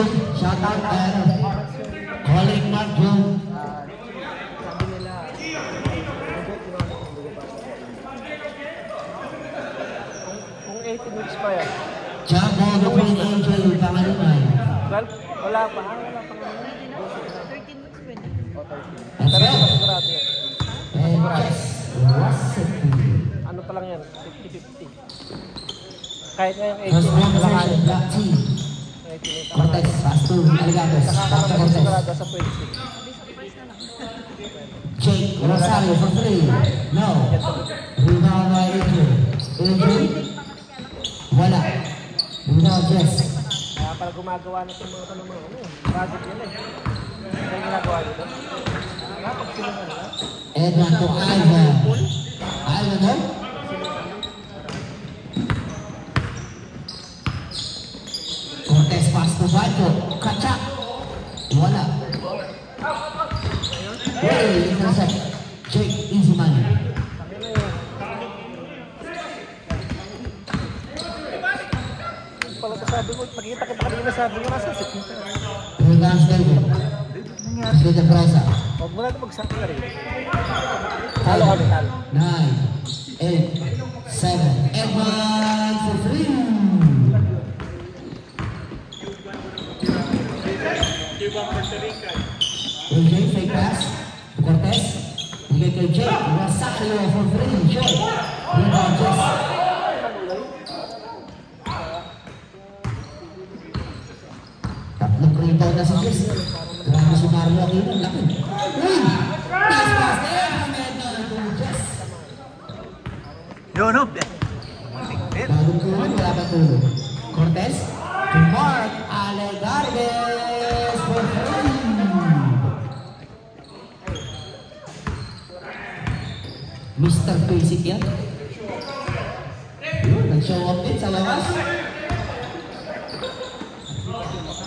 June. Shout out calling Mark June. Sabi nila, kung 18 weeks pa yan. Jumbo, the Queen Angel, pangaluman. Well, wala pa. 13 weeks pa din. O, 13. That's Pero right. masigurado yan. And yes, Ano pa lang yan? 50-50. Kahit ngayong 18 first round weeks, session, Black Tea. Cortez, pass to Aligatos. Back to Cortez. masigurado sa 26. Jake Rosario for 3. No. Rebound by Adrian. Adrian. Wala. Rebound, Jess. Kaya pala gumagawa na itong mga project nila eh. Kaya ginagawa dito. Kapag sila na nila. Edman to Ivan. Ivan, no? Cortez pass to Baito. Kachak. Wala. Hey, intercept. Jake, easy money. Pala sabi mo, pagkita kita kanina sabi mo nasa sit. Rebound, David. David de Presa. Huwag mo na ito magsabi na rin. Talo kami, talo. 9, 8, 7. Edman for 3. AJ, fake pass. Cortez. Bigay kay Jake. Rosario for 3. Jake. Rebound, Jess. Tatlong rebound na si Jess. Grabe si Mario Aquino. Laki. Uy! Nice pass there. Medal to Jess. Yo, no. Bagong tulog, wala pa tulog. Cortez. To Mark Alegarves for 3. Mr. Basic yan. Yun, nag-show up din sa labas.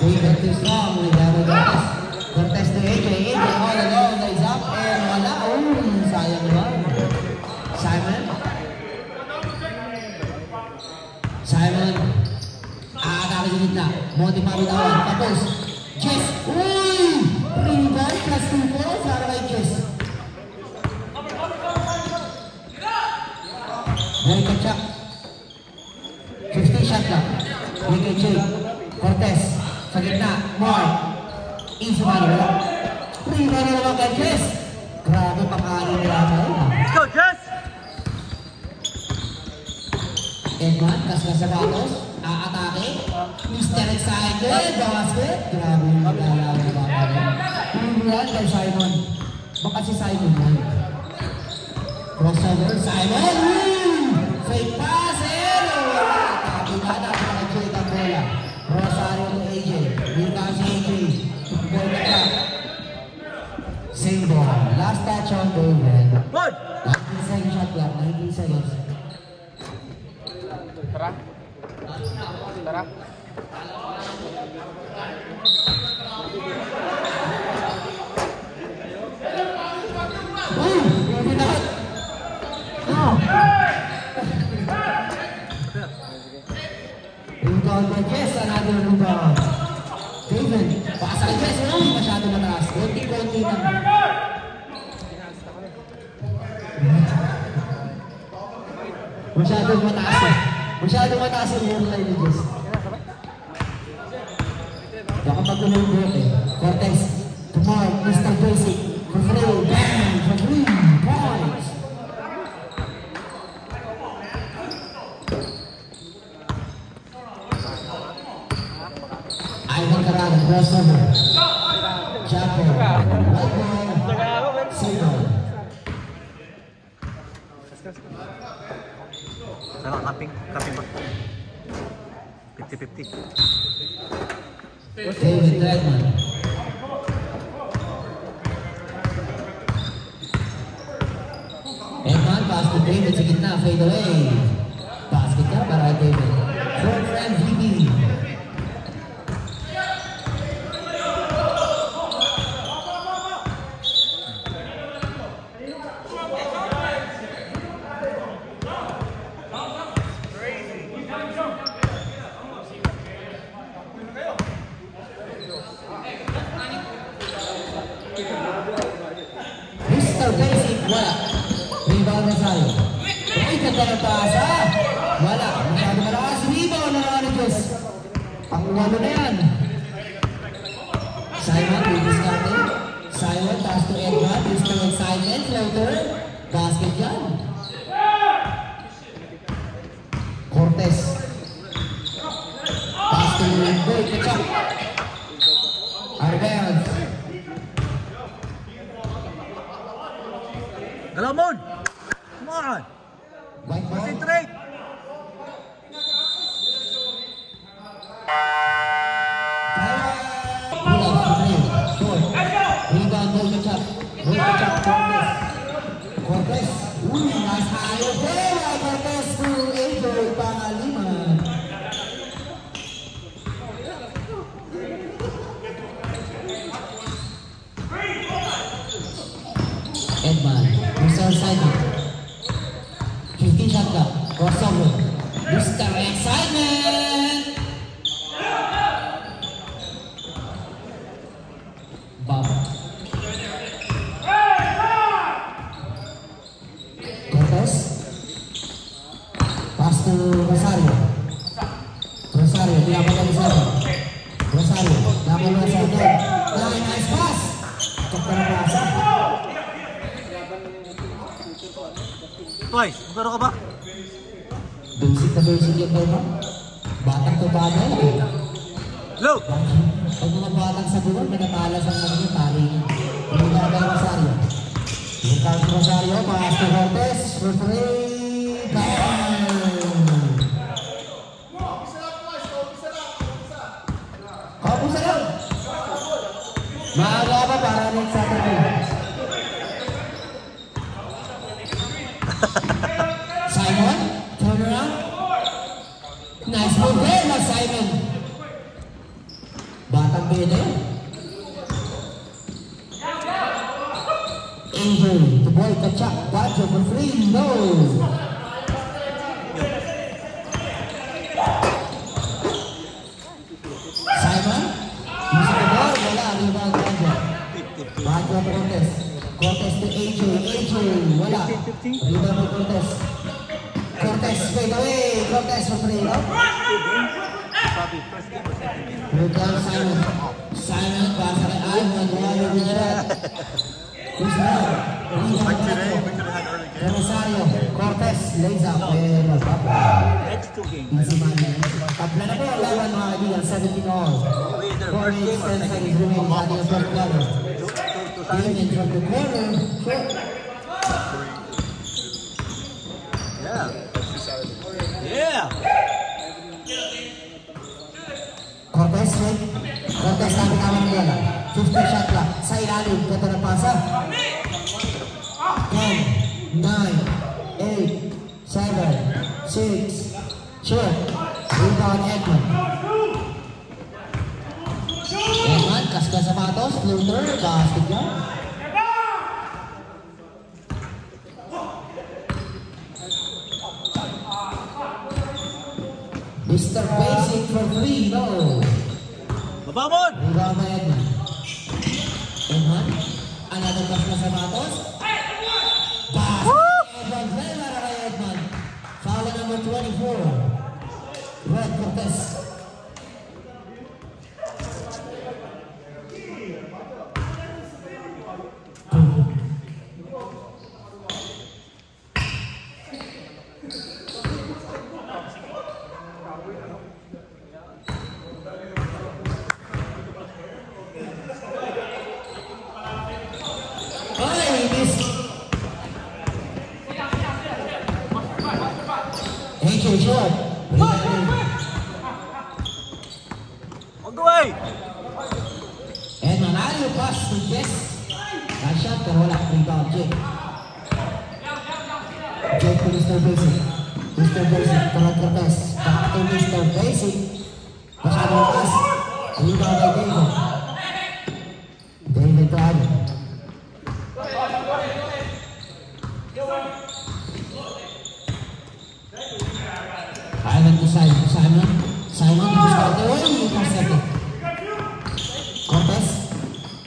David is strong with Cortez. Cortez to AJ. AJ all alone, is up and wala. Oh, sayang naman. Simon. Simon. Aakakit yung gitna. Monty Pamitawan. Tapos. Jess. Uy! Rebound plus 2 points para kay Jess. Very good shot. 50 shot lang. Bigay kay Jake. Cortez. Sa gitna. Mark. Easy money. Wala. Rebound na naman kay Jess. Grabe pakain nila tayo. Let's go, Jess! Edman, Cascasabatos, aatake. Mr. Excited, basket. Grabe yung maglalaw ng baka rin. Rebound kay Simon. Baka si Simon yun. Crossover, Simon! Fake pass, and wala. Kapitana pa kay Jake ang bola. Rosario to AJ. Rebound si AJ. Ball back up. Same ball. Last touch on David. Good! 19 seconds shot clock, 19 seconds. Tara. Tara. Hindi na. Rebound by Jess, another rebound. David, pasa kay Jess, masyado mataas. Konti-konti na. Masyado mataas eh. Masyado mataas yung hairline ni Jess. Baka magulo yung buhok eh. Cortez, to Mark, Mr. Basic, for 3, bang, for 3 points. Ivan Caraga, crossover. Chapo, white ball, single. Ano, kaping ba? 50-50. David Redman. Edman, pass to David sa gitna, fade away. Basket ka para kay David. Former MVP. na pasa. Wala. Masyado malakas. Rebound na naman ni Jess. Pang-walo na yan. Simon, bilis natin. Simon, pass to Edward. This to excitement. Floater. Basket dyan. Cortez. Pass to Boy. Kachak. Arbel. Galamon! Come on! White ball. Concentrate! Rebound, Boy Kachak. Boy Kachak, Cortez. Uy, nasa ayos. Cortez to AJ, pangalima. Edman, Mr. Simon. 15 shot clock. Crossover. Mr. Excitement. Bob. Cortez. Pass to Rosario. Rosario, dilapan dari sana. Rosario, dilapan dari sana. Nice pass. Cepat berasa. Twice, magkano ka ba? Basic na basic yung kayo. Batang to bagay. Low! Pag mga batang sa buwan, nagatalas ang mga pari. Yung gagay Rosario. Lucas Rosario, pass to Cortez. For three. Kapusa lang. Maaga pa para next Saturday. Simon, turn around. Nice move there, na Simon. Batang bede. Angel, the boy Kachak, watch over free, no. Simon, using the ball, wala, rebound Angel. Watch over Cortez. Cortez to AJ, wala. Rebound to Cortez. Cortez, fade away. Cortez for three, no? Here comes Simon. Simon, pasa kay Ivan. Wala rin siya. Who's now? Rosario. Cortez, lays up. Pero, tapla. Next two games. Easy money. Tapla na po. Lawan mga kaibigan. 17 all. 4 minutes, 10 seconds remaining. Ating ang third quarter. David from the corner. Short. Yeah. Yeah! Cortez, right? Cortez, tabi naman nila. 50 shot clock. Sa ilalim, ganda ng pasa. 10, 9, 8, 7, 6, shoot. Rebound, Edman. Edman, kaska sapatos, floater, basket yan. Mr. Basic for three, no. Babamon! Rebound na Edman. Edman, another pass na sapatos. Basket! Edman, very well kay Edman. Foul number 24. Red Cortez. Short. On the way! And Manario pass to Jess. Nice shot, pero wala. Rebound, Jake. Jake to Mr. Basic. Mr. Basic, Torod Cortez. Back to Mr. Basic. Masyadong pass. Rebound kay David. David to Adam. Ivan to Simon. Simon to start the way. Intercepted. Cortez.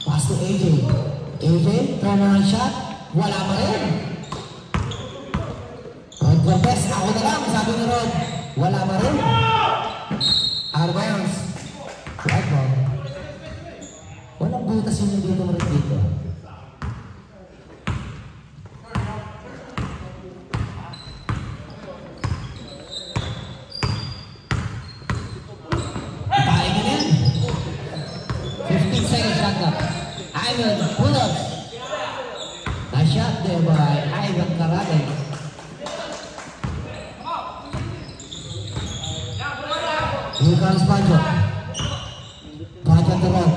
Pass to AJ. AJ, turnaround shot. Wala pa rin. Cortez, ako na lang, sabi ni Rod. Wala pa rin. Arbans. Right ball. Walang butas yung dito mo rin dito. Ipahin ka na yan. 15 seconds shot clock. Ivan, pull up. Nice shot there by Ivan Karate. Here comes Pancho. Pancho to run.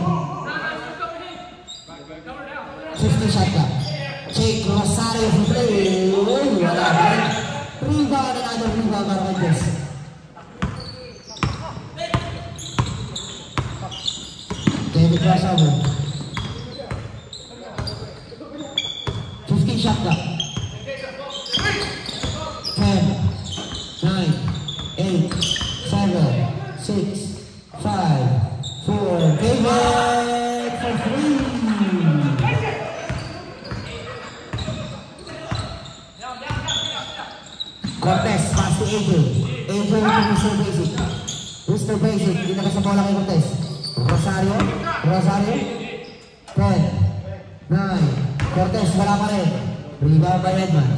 50 shot clock. Jake Rosario for play. Wala rin. Rebound, another rebound para kay Jess. David crossover. 15 shot clock. 10, 9, 8, 7, 6, 5, 4. David for 3. Cortez, pass to AJ. AJ to Mr. Basic. Mr. Basic, hindi nakasabola kay Cortez. Rosario, Rosario. 10, 9. Cortez, wala pa rin. Rebound by Redman.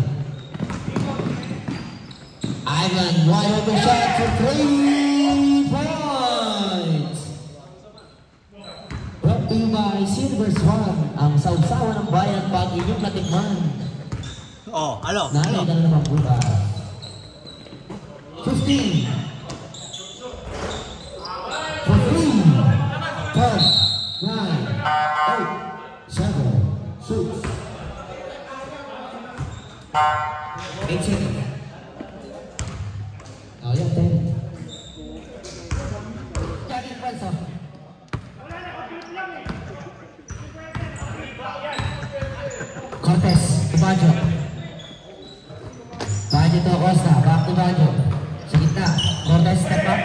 Ivan, wide open shot for 3 points. Brought to you by Silver Swan, ang sausawan ng bayan pag inyong natikman. Oh, ano? Nakita na naman bukas. 15. For 3. 10, 9, 8, 7, 6. 8 seconds. Oh, yan, 10. Charlie Panso. Cortez, to Baggio. Baggio to Acosta, back to Baggio. Sa gitna, Cortez step up.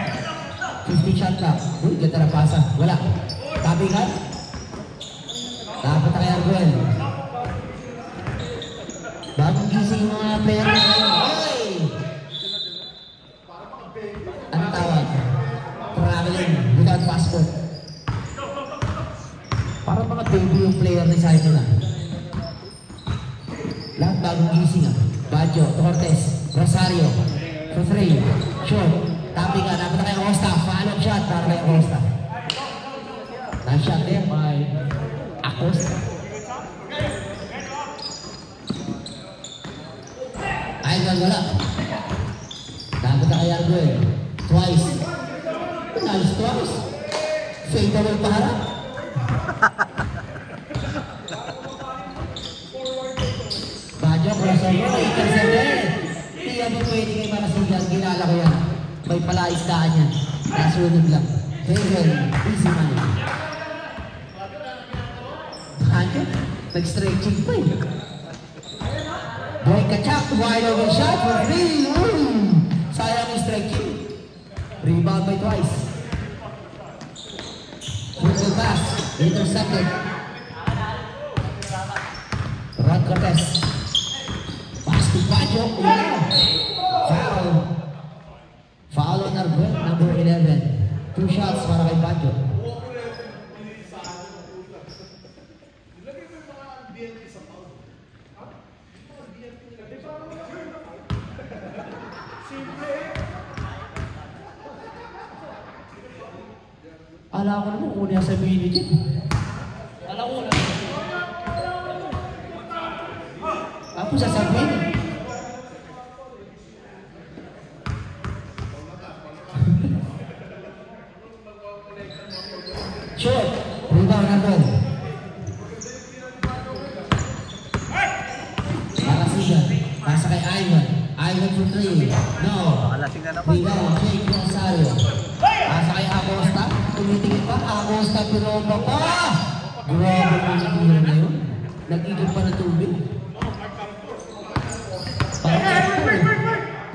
50 shot clock. Uy, ganda na pasa. Wala. Tabingan. Dapat na kay Arguel. Bagong gising yung mga player na ngayon. Oy! Anong tawag? Traveling without passport. Parang mga baby yung player na sa ito na. Lahat bagong gising ah. Baggio, Cortez, Rosario, for 3, short, tapping ka, dapat na kay Acosta, follow-up shot para kay Acosta. Nice shot there by Acosta. Ivan, wala. Dapat na kay Arguel, twice. Nice twice. Fadeaway pa harap. Baggio, Rosario, intercepted. Hindi yan po pwede kay Marasigan, ginala ko yan. May palaistaan yan. Nasunod lang. Hazel, easy money. Baggio, nag-stretching pa eh. Boy Kachak, wide open shot for 3. Sayang yung stretching. Rebound by twice. Full pass, intercepted. Rod Cortez. Pass to Baggio. Foul. Foul on Arguel, number 11. 2 shots para kay Baggio. Alam ko naman kung niya sabihin ni Jim. Alam ko na. Ako sasabihin. Short. Rebound natin. Marasigan. Pasa kay Ivan. Ivan for 3. No. Alasing na naman. Rebound. Jake Rosario. Pasa kay Acosta. Tumitingin pa. Acosta piroba pa. Grabe mo yung tira na yun. Nag-ikot pa na tubig.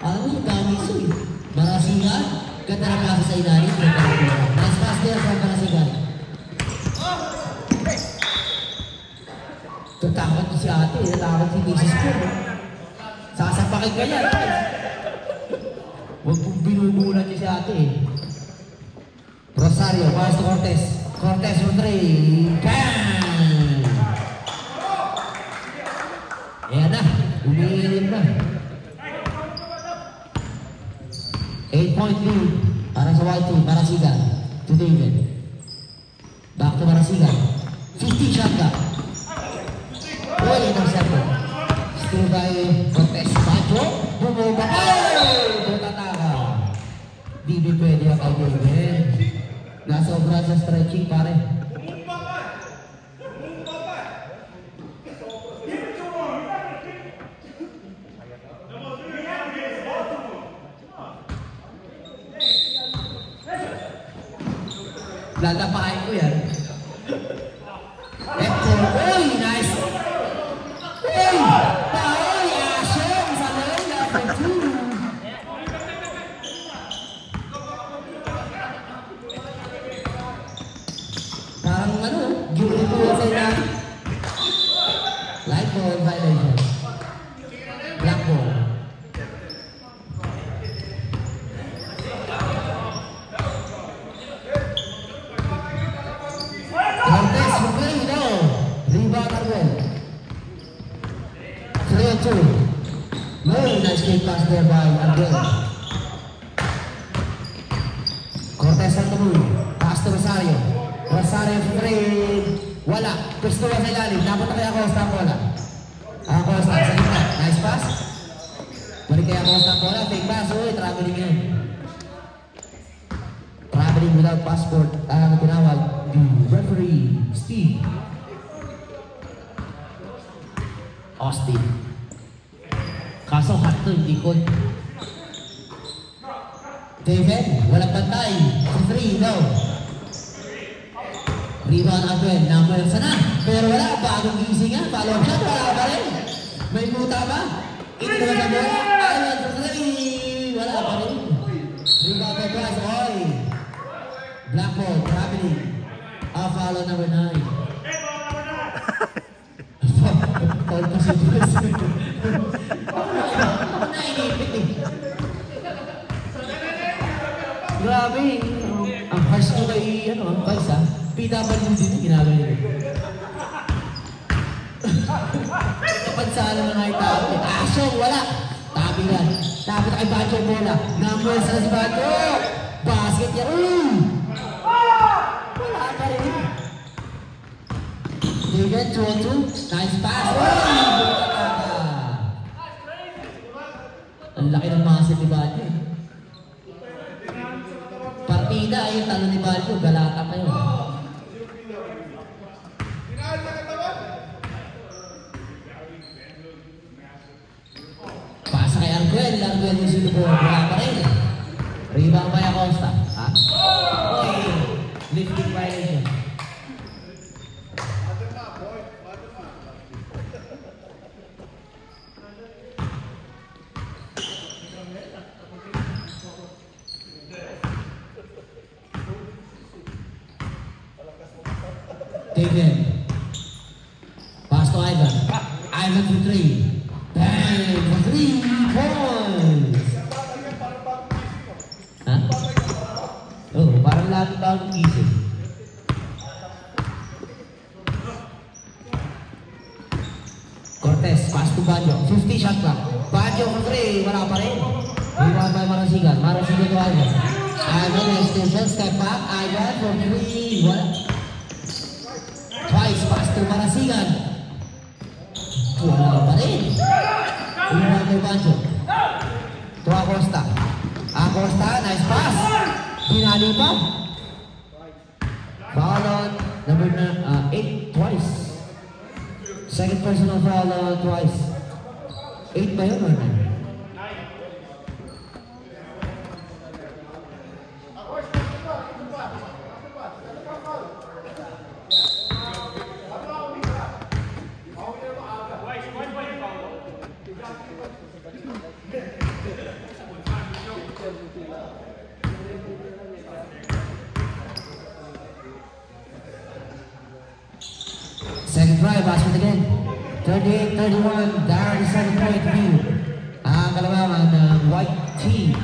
Alam mo yung dami ito eh. Marasigan. Ganda na pasa sa ilalim. Nice pass there from Marasigan. Tatakot si ate. Tatakot si Mrs. Poole. Sasapakin ka yan. Huwag kong binubulan niya si ate eh. Rosario, pass to Cortez. Cortez for 3. Bang! Ayan na, umiilim na. 8-point lead para sa White Team, Marasigan to David. Back to Marasigan. 50 shot ka. Uy, intercepted. Still by Cortez. Pacho, bumaba. Oh! Butataka. Di ba pwede ang kay-David? Nasa obra sa stretching pare. Lalapain ko yan. Eto, uy, nice! Uy! Paoy, asyong sa lala, pag-2. Parang ano, gilid ko sa ilan. Light ball violation. Black ball. Cortez, okay, no. Rebound Arguel. 3-2. Very nice kick pass there by Arguel. Cortez on the move. Pass to Rosario. Rosario for 3. Wala. Gusto ba sa ilalim? Dapat na kaya Acosta ang bola. Acosta sa gitna. Nice pass. Balik kaya Acosta ang bola. Fake pass. Uy, traveling yan. Traveling without passport. Ang tinawag, the referee, Steve Austin. Kaso hot to, hindi ko. David, walang bantay. 3, no. Rebound Arguel, number sana. Pero wala, bagong gising nga. Follow up shot, wala pa rin. May muta ba? Ito naman sa bola. Island for 3. Wala pa rin. Rebound Arguel, oy. Black ball, traveling. Follow number 9. Foul pa si Jules. Grabe. Ang harsh ko kay, ang vice ha. PWD din ginagawa nila. Kapansala na nga yung tao. Asyong, wala. Tabi yan. Tabi na kay Bacho bola. Number sa si Bacho. Basket yan. Wala pa rin. David, 2-2. Nice pass. Ang laki ng muscle ni Bacho. Partida ay yung talo ni Bacho. Galata pa yun. Pasa kay Arguel. Arguel yung sinubo. Wala pa rin. Rebound by Acosta. Ha? Okay. Lifting violation. David. Pass to Ivan. Ivan for 3. Bang! For 3 points! Ha? Oh, parang lagi bagong gising. Cortez, pass to Bajo. 50 shot clock. Bajo for 3. Wala pa rin. Rebound by Marasigan. Marasigan to Ivan. Ivan extension. Step back. Ivan for 3. Wala. Twice, pass to Marasigan. Wala pa rin. Rebound by Bajo. To Acosta. Acosta, nice pass. Pinali pa. Foul on number 8 twice. Second personal foul twice. 8 ba yun or 9? Second try, basket again. 38-31, down to 7-point view. Ang kalamangan ng White Team.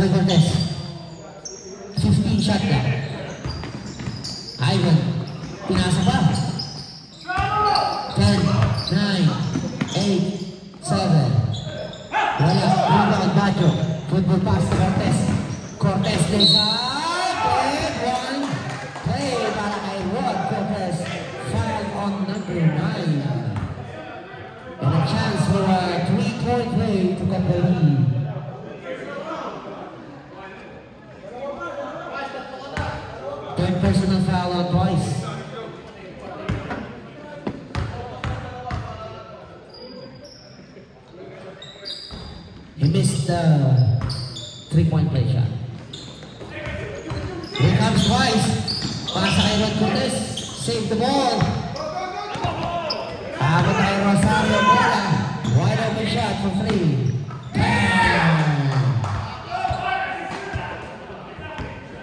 kay Cortez. 15 shot lang. Ivan, pinasa pa. 10, 9, 8, 7. Wala, rebound, Bacho. Football pass to Cortez. Cortez lays up. And one. Play para kay Rod Cortez. Foul on number 9. And a chance for a 3-point play to cut the lead. Third personal foul on twice. He missed the 3-point play shot. Here comes twice. Pasa kay Rod Cortez. Save the ball. Abot kay Rosario bola. Wide open shot for 3.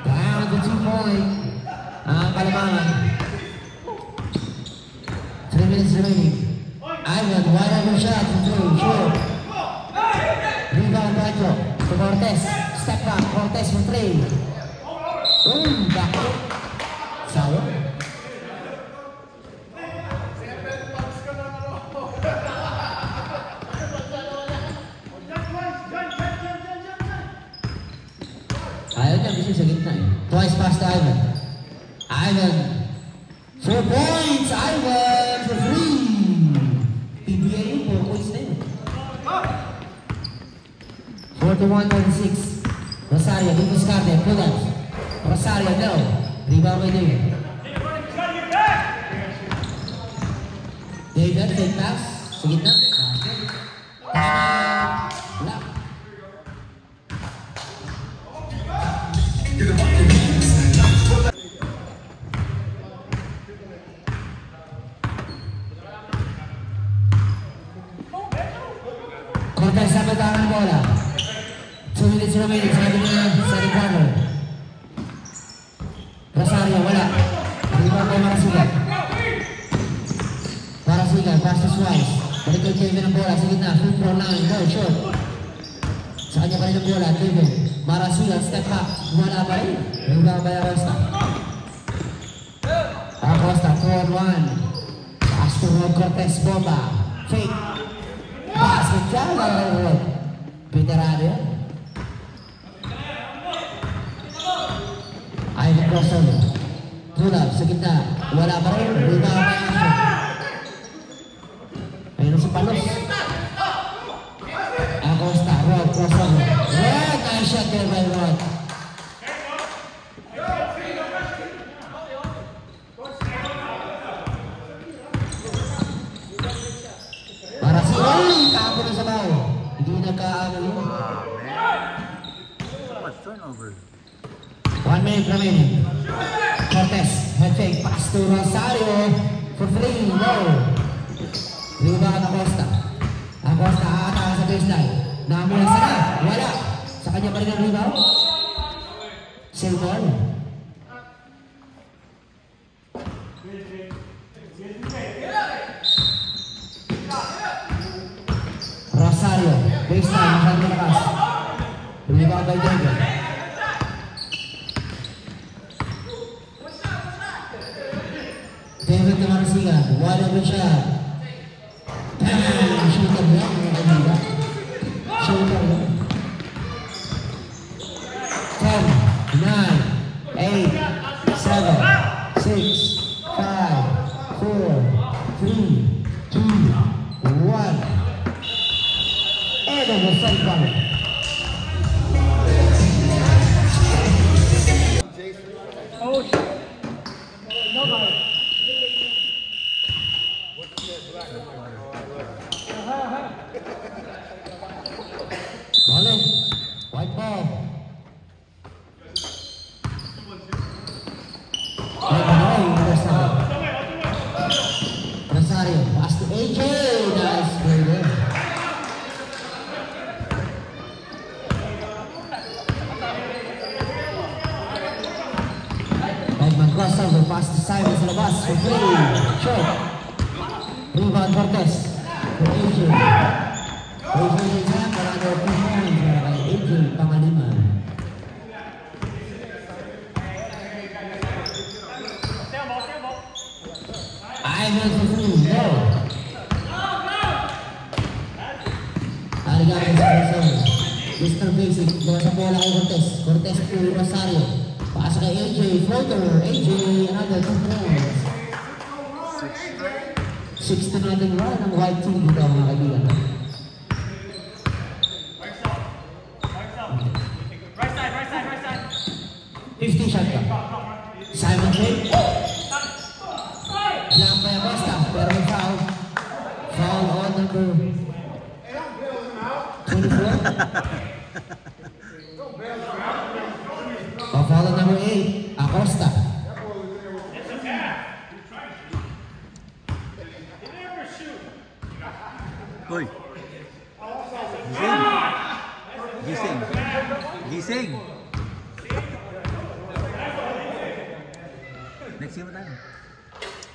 Down to 2-point. Kalamangan. 3 minutes remaining. Ivan, wide open shot for 3. Sure. Rebound Bacho to Cortez. Step back. Cortez for 3. Back. Sayang. Ayaw niya, gusto sa gitna eh. Twice pass to Ivan. Ivan. 4 points. Ivan for 3. PBA yun, 4 points na yun. 41-36. Rosario, Big Muscarte, pull-ups. Rosario, no. Rebound by David. David, fake pass. Sa gitna. Wala. Cortez sa betang bola. 2 minutes remaining. Sabi niya sa corner. Rosario, wala. Rebound kay Marasigan. Marasigan, pass to Suarez. Balik kay Kevin ang bola. Sa gitna, free throw line. No, short. Sa kanya pa rin ang bola. Kevin. Marasigan, step back. Wala pa rin. Rebound by Acosta. Acosta, 4-1. Pass to Rod Cortez, bomba. Fake. Pass to Jala. Veterano yan. Ivan crossover. Pull up sa gitna. Wala pa rin. Rebound by Ashton. Ayun si Palos. Acosta, Rod, crossover. Rod, nice shot there by Rod. Para si Roy, tapo na sa bao. Hindi nagkaano yun. So much turnover. 1 minute remaining. Cortez, head fake, pass to Rosario for 3, no. Rebound Acosta. Acosta aatake sa baseline. Namulang sana, wala. Sa kanya pa rin ang rebound. Save ball. Rosario, baseline, masyadong malakas. Rebound by David. David na Marasigan, wide open shot. Shooter lang, shooter lang. 10, 9, 8, 7, 6, 5, 4, 3, 2, 1. And over 5-1. Oh, shit. No, no. Ball, white ball. Rosario, pass to AJ. Nice play there. Edman crossover, pass to Simon sa labas for 3. Short. Rebound Cortez for AJ. AJ Exam, para 2 points para kay AJ, pangalima. gamit sa Arizona. Mr. Basic, gawa sa bola kay Cortez. Cortez to Rosario. Paasa kay AJ, floater. AJ, another 2 points. 6-0 run ang white team dito mga kaibigan. Right side. 50 shot ka. Simon J. Blank by Acosta, pero may foul. Foul on number 24. Foul on number 8, Acosta. Uy. Gising. Next game tayo.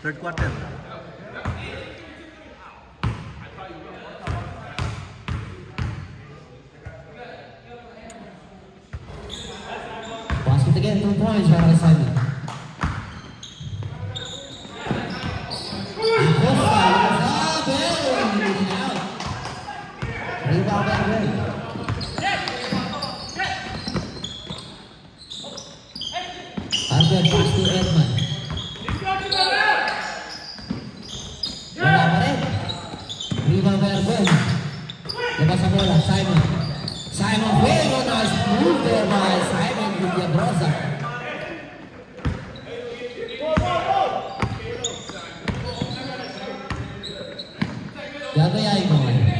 Third quarter. Basket again, 2 points para kay Simon. Rebound back ready. Arben pass to Edman. Wala pa rin. Rebound by Arben. Labas ang bola, Simon. Simon, very nice move there by Simon Villagrosa. Gagayain mo ngayon.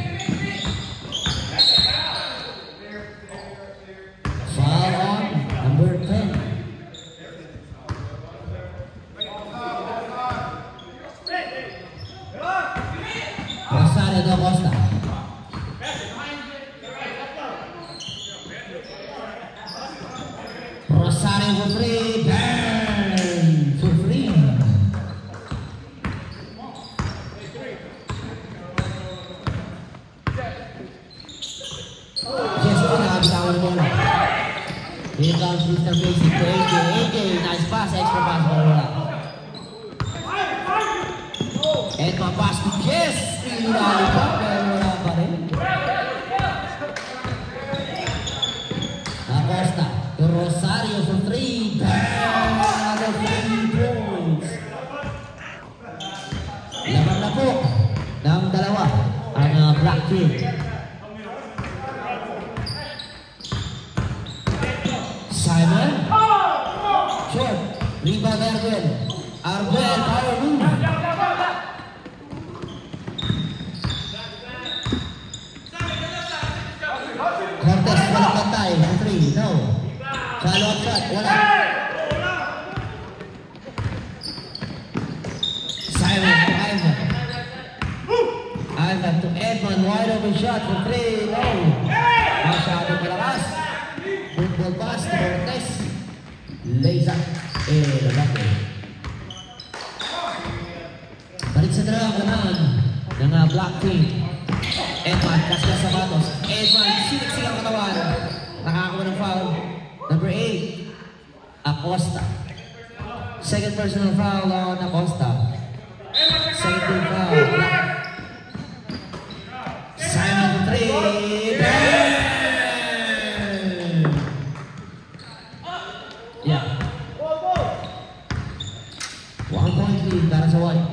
Foul on number 10. Rosario da Costa. Rosario for free. Burn for free. Yes, nakabitawan mo na. Here comes Mr. Basic to AJ. AJ, nice pass, extra pass. Wala. Edman pass to Jess. Pinali pa, pero wala pa rin. Acosta to Rosario for 3. Another 3 points. Laban na po ng dalawa ang Black Team. Simon. Short. Rebound Arben. Arben, power move. Cortez, walang pantay. 3, no. Follow-up shot, wala. Simon to Ivan. Ivan to Edman, wide open shot for 3, no. Masyadong malakas. Football pass to Cortez. Lays up. Lalaki. Balik sa dalawang laman ng Black Team. Edman, kasya sa batos. Edman, sinik-sik ang katawan. Nakakakuha ng foul. Number 8, Acosta. Second personal foul on Acosta. Second team foul. Simon for 3. Yeah. 1 point lead para sa white.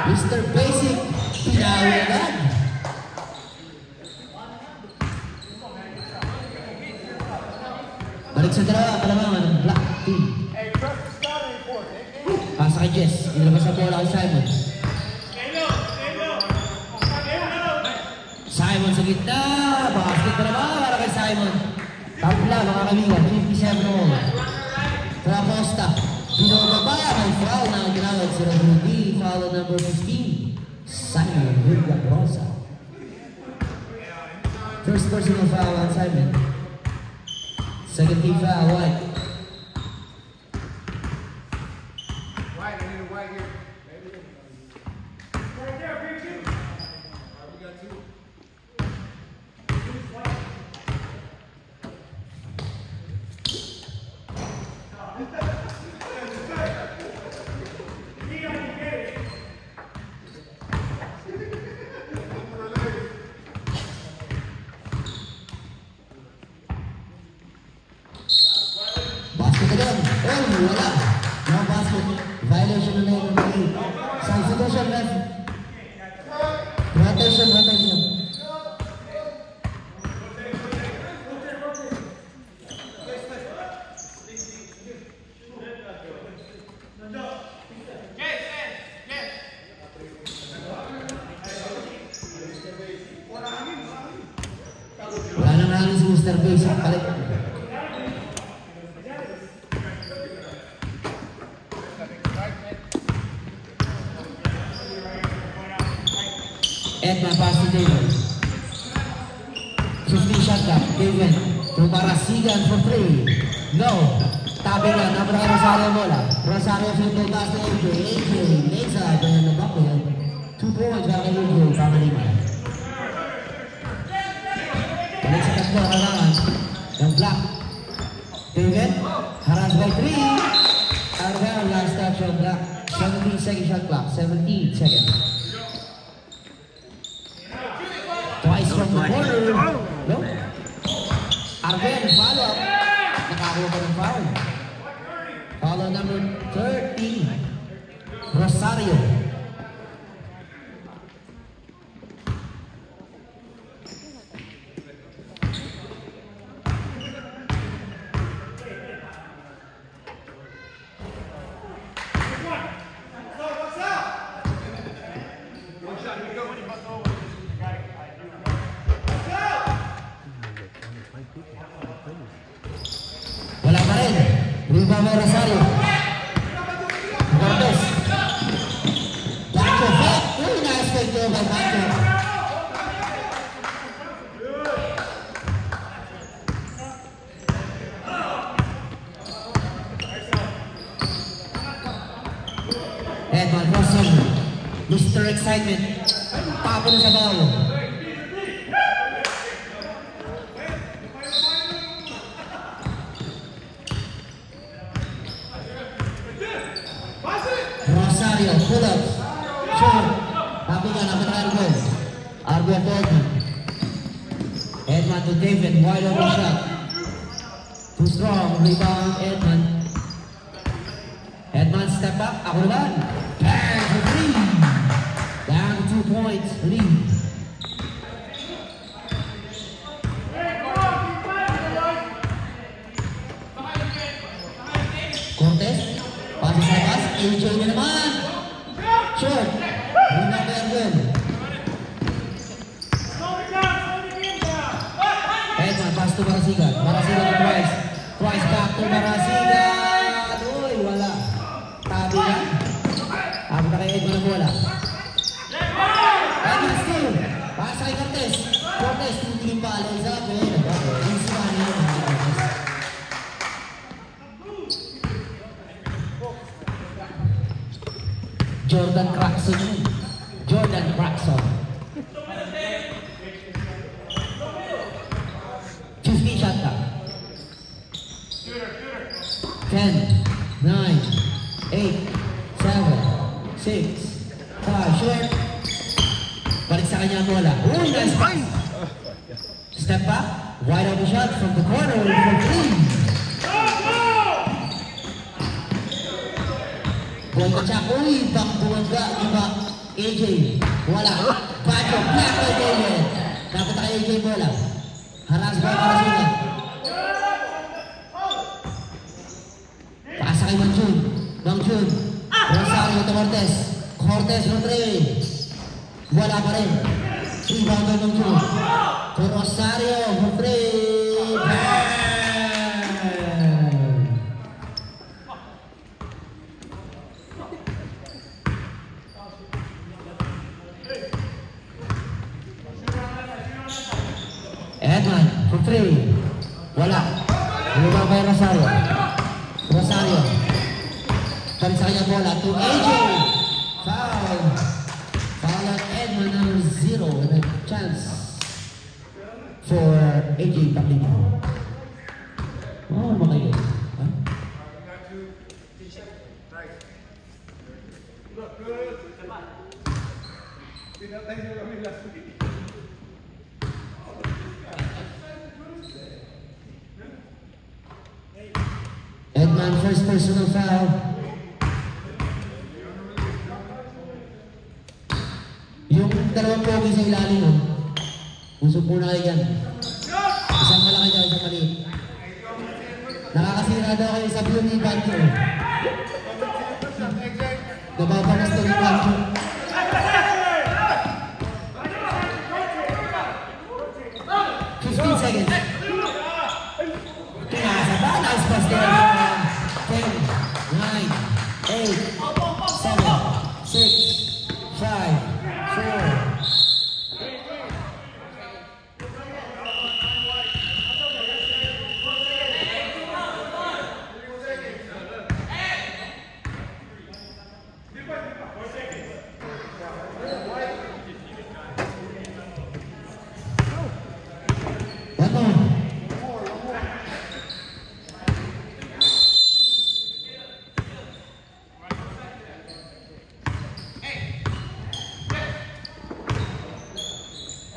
Mr. Basic, pinawilan. Balik sa dalawa, kalamangan ng Black Team. Pasa kay Jess, inilabas sa bola kay Simon. Simon sa gitna, basket pa naman para kay Simon. Tabla mga kamigan, 57 all. Traposta, binobaba, may foul na ginawag si Rodrigo. Foul number 15, Simon Villagrosa. First personal foul on Simon. Second team foul, White. White, I need a white here. Right there, big two. We got 2. wala. No basket. Violation na number 8. Substitution left. Rotation. Wala nang hangin si Mr. Basic. Balik. Edna pass to David. 15 shot clock. David to Marasigan for 3. No. Tabi na. Naman kay Rosario bola. Rosario field pass to AJ. AJ. Late side. Kaya nabako yan. 2 points para kay AJ. Pamalima. Balik sa tatlo. Harangan. Yung block. David. Haras by 3. Arvel last touch shot clock. 17 second shot clock. 17 seconds. Twice from the corner. No? Arvel, follow up. Nakakuha pa ng foul. Follow number 13. Rosario. Wala pa rin. Rebound Rosario. Cortez. Bacho. Uy, na-expect nyo by Bacho. Edman crossing. Mr. Excitement. Tapo na sa ball. Rosario, pull up, shot, tapi kan naman Argo to Edman. Edman to David, wide open shot. Too strong, rebound Edman. Edman step up, ako naman. Bang for 3. Down to 2 points, lead. Cortez, passes sa pass, AJ na naman. Short, rebound Edman. Edman, pass to Marasigan. Marasigan twice. Twice back to Marasigan. Uy, wala. Tabi na. Ako na kay Edman ang bola. Edman still. Pass kay Cortez. Cortez, tutuloy pa. Alay sa akin. Easy man yun. Jordan Craxon. 50 shot clock. 10, 9, 8, 7, 6, 5, short. Balik sa kanya ang bola. Uy, nice pass. Step back, wide open shot from the corner for 3. Boy ka siya, uy, bang buwangga, iba, AJ, wala, Bacho, black by David. Dapat na kay AJ bola. Haras ba para sila? Pasa kay Manchun. Manchun. Rosario to Cortez. Cortez for 3. Wala pa rin. Rebound by Manchun. To Rosario for 3. Bang! Edman for 3. Wala. Rebound by Rosario. Rosario. Balik sa kanya bola to AJ. Foul. Foul at Edman number 0. And a chance for AJ Paklina. Oh, makikita. Huh? man first personal foul. Yung dalawang pogi sa ilalim mo, usog muna kayo dyan. Isang malaki dyan, isang maliit. Nakakasira daw kayo sa view ni Banjo. Nababanas na ni Banjo. 15 seconds. Kinasaba, nice pass there. 10, 9, 8, 7, 6, 5, 4.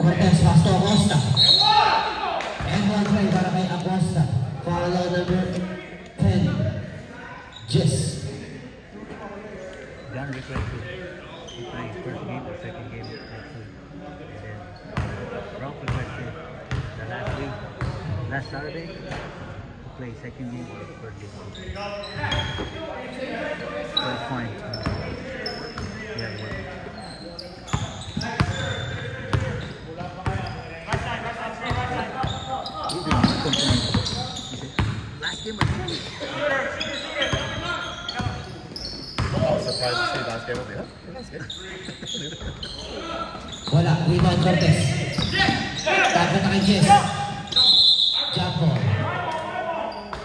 Cortez pass to Acosta. And one play para kay Acosta. Follow number 10. Jess. John requested to play first game or second game next week. And then Brock requested the last week, last Saturday, to play second game or third game. So it's fine. Yeah, well. Last game, I think. I was surprised to see last game of the year. That's good. Wala, rebound Cortez. Dapat na kay Jess. Jump ball.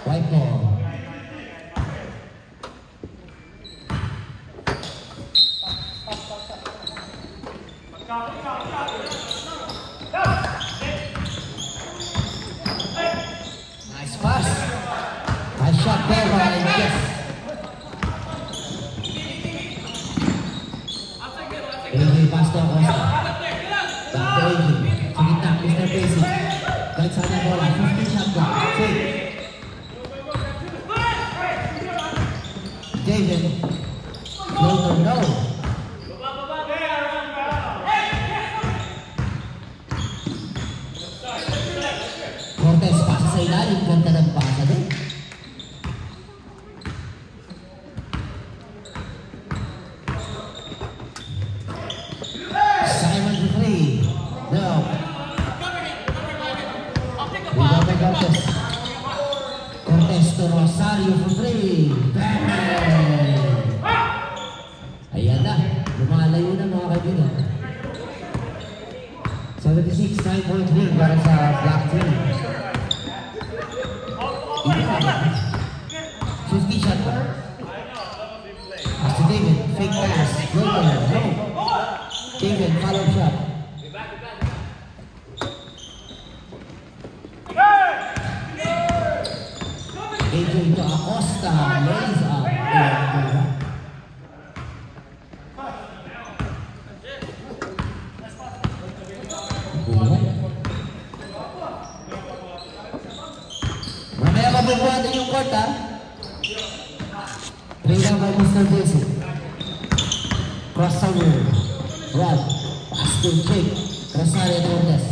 White ball. Nice pass. Nice shot there by Jess. AJ pass to Acosta. Back to AJ. Sa gitna, Mr. Pacey. Right side ng bola. 15 shot clock. Fake. David. Floater, no. Cortez pasa sa ilalim. Ganda ng pasa din. Simon for three. No. Rebound by Cortez. Cortez to Rosario for three. Bang! Ayan na. Lumalayo na mga kaibigan. 76, 9-point lead para sa Black Team. 50 shot clock. Pass to David. Fake pass. Floater. No. David, follow shot. AJ to Acosta. Lays up. Mamaya mabubuhatin yung court, ha? Reyna by Mr. Jason. Crossover. Rod. Pass to Jake. Rosario Cortez.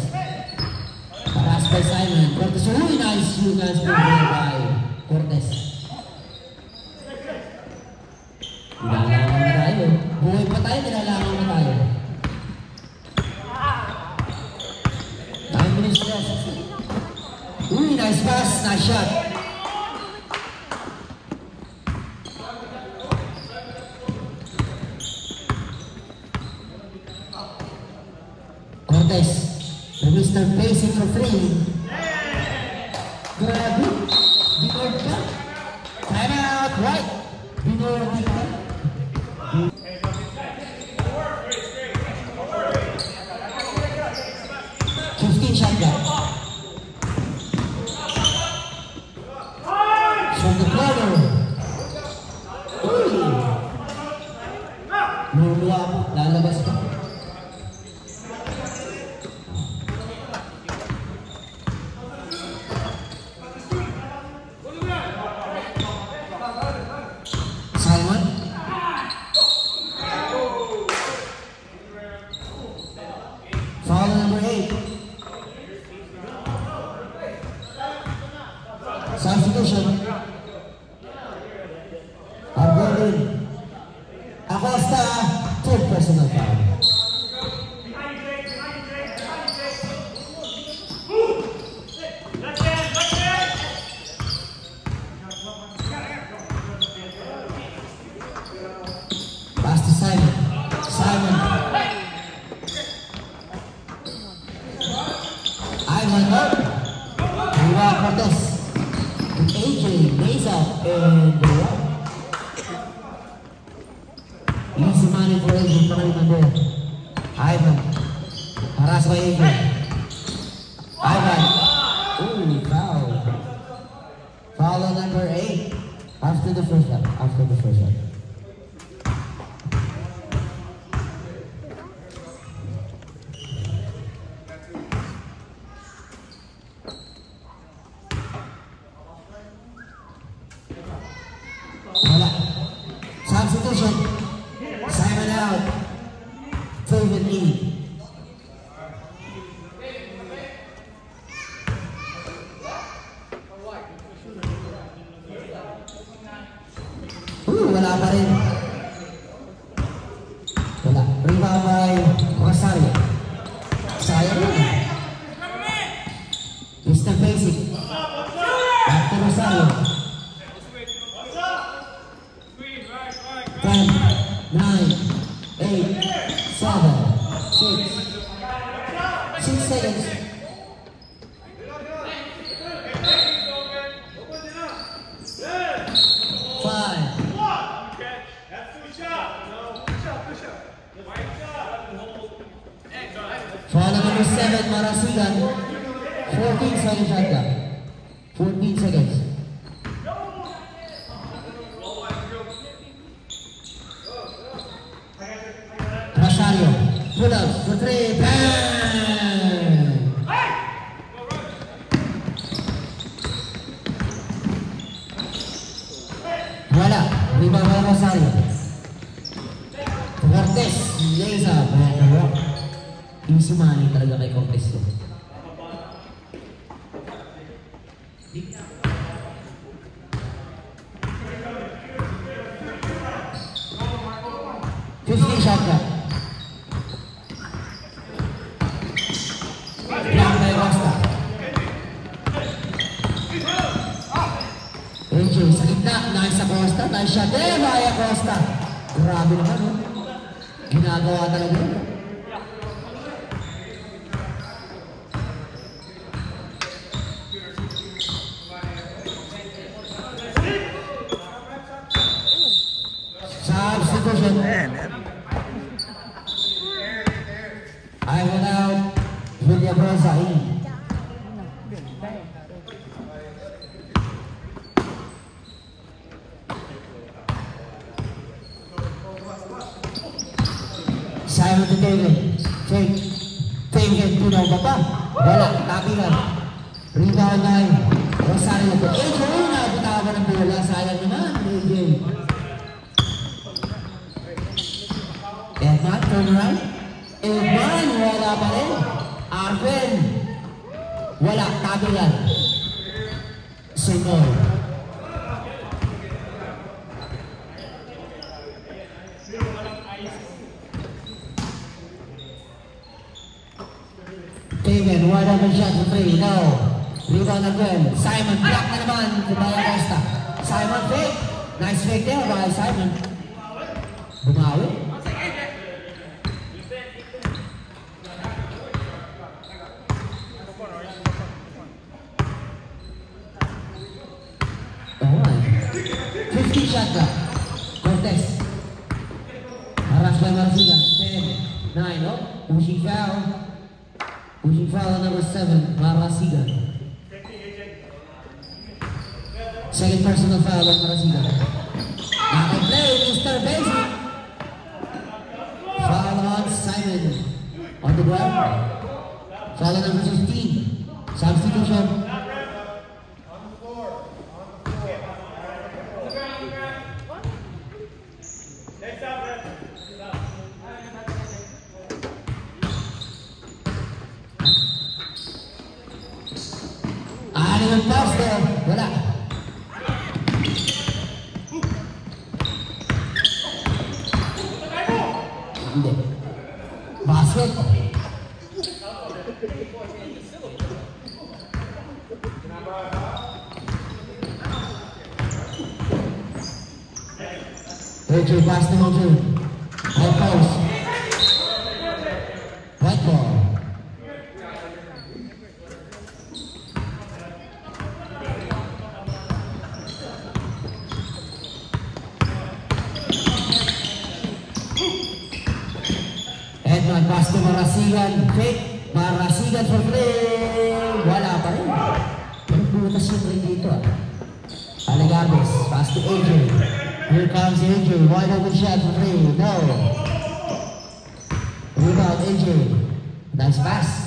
Pass by Simon. Cortez. Uy, nice shoot. Nice move there by Cortez. Nilalangan na tayo. Buhay pa tayo, nilalangan na tayo. 9 minutes left. Uy, nice pass. Nice shot. Cortez. Mr. Pacey for three. Grabe. Binord ka. Time out. Right. Binord ka. Shot clock. From the corner. Uy. Luluwa ako. Lalabas ka. Cortez. AJ lays up and the one. Easy money for AJ. Pakalit na there. Ivan. Haras by AJ. Ivan. Ooh, foul. Foul on number 8. After the first one. After the first one. Wala. Substitution. Simon out. David Lee. Wala pa rin. Wala. Rebound by Rosario. Sayang yun. Mr. Basic. Back to Rosario. 10, 9, 8, 7, 6 seconds. Foul number 7, Marasigan. 14 seconds shot clock. 14 seconds. Rosario, pull up for 3, bang! Wala, rebound by Rosario. Cortez, lays up, and the rock. Easy money talaga kay Cortez yun. Shot clock. Block by Costa. AJ sa gitna, nice sa Costa, nice shot there by Costa. Grabe naman, no? Ginagawa talaga yun. Substitution. I went out William Rosa in. Simon to David. Fake. Taken to the baba. Wala. Tapi lang. Rebound by Rosario to AJ. Nabutawan ng bola. Sayang naman. AJ. Edman, turn around. Edman, wala pa rin. Arvin. Wala. Tabi lang. Senor. Taken, wide open shot for 3. No. Rebound again. Simon, block na naman. Kubaya Costa. Simon fake. Nice fake there by Simon. Bumawi. Shot clock. Cortez. Haras by Marasigan. 10, 9, oh. Pushing foul. Pushing foul on number 7, Marasigan. Second personal foul on Marasigan. Now play, Mr. Basic. Foul on Simon. On the ground. Foul on number 15. Substitution. Yung pass there, wala. Hindi. Basket. AJ pass to AJ. High post. White ball. Marasigan. Fake. Marasigan for three. Wala pa rin. Pagbutas yung rin dito ah. Alegabes. Pass to AJ. Here comes AJ. Wide open shot for three. No. Rebound AJ. Nice pass.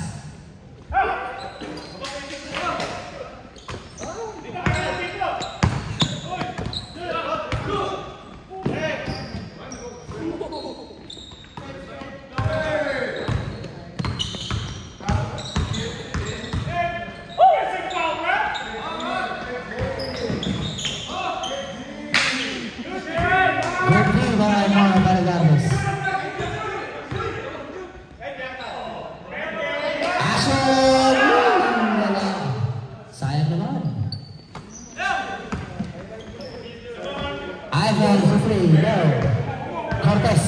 Ivan for free, no. Cortez.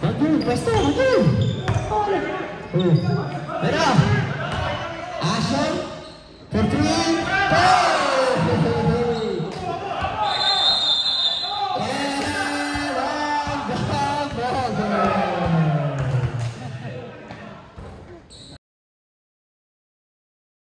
Magul, pwesto, magul. Pero, Ashon for three.